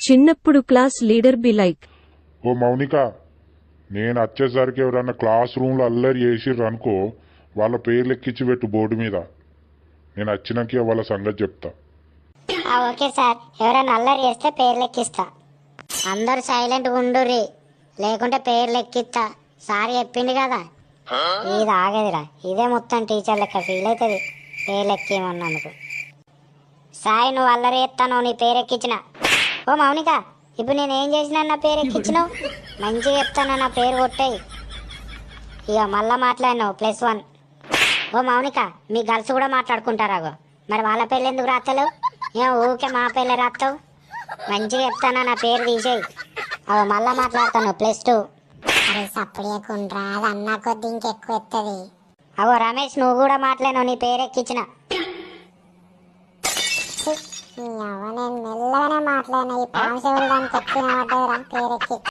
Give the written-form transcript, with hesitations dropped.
చిన్నప్పుడు class leader be like. ఓ మౌనిక, నేను వచ్చేసరికి ఎవరన్నా క్లాస్ రూమ్లో అల్లరి చేసిర్రు అనుకో, వాళ్ళ పేర్లు ఎక్కించి పెట్టు బోర్డు మీద. నేను వచ్చినాక వాళ్ళ సంగతి చెప్తా. ఓకే సార్, ఎవరైనా అల్లరి చేస్తే పేర్లు ఎక్కిస్తా. అందరు సైలెంట్గా ఉండుర్రి, లేకుంటే పేర్లు ఎక్కిస్తా. సార్ చెప్పిండు కదా, ఇది ఆగేదిరా. ఇదే మొత్తం టీచర్ లెక్క ఫీల్ అవుతుంది పేర్లు ఎక్కేమన్నందుకు. సాయి, నువ్వు అల్లరి చేస్తాను, నీ పేరు ఎక్కించిన. ఓ మౌనిక, ఇప్పుడు నేను ఏం చేసినా నా పేరు ఎక్కించినావు? మంచిగా చెప్తాను, నా పేరు కొట్టాయి. ఇక మళ్ళా మాట్లాడినావు +1. ఓ మౌనిక, మీ గర్ల్స్ కూడా మాట్లాడుకుంటారాగో, మరి వాళ్ళ పేర్లు ఎందుకు రాస్తలేవు? ఏం ఊరికే మా పేర్లే రాస్తావు? మంచిగా చెప్తానా, నా పేరు తీసేయి. అవి మళ్ళా మాట్లాడతాను +2. అరే సప్పుడేకుండ్రా, అది అన్నా కొద్ది ఇంకెక్కువ ఎత్తది. అవో రమేష్, నువ్వు కూడా మాట్లాడినావు, నీ పేరు ఎక్కించిన. నేను మెల్లగానే మాట్లాడినా, ఈ పాంశవులు దానికి ఎక్కువ పడ్డదిరా పేరెక్కి.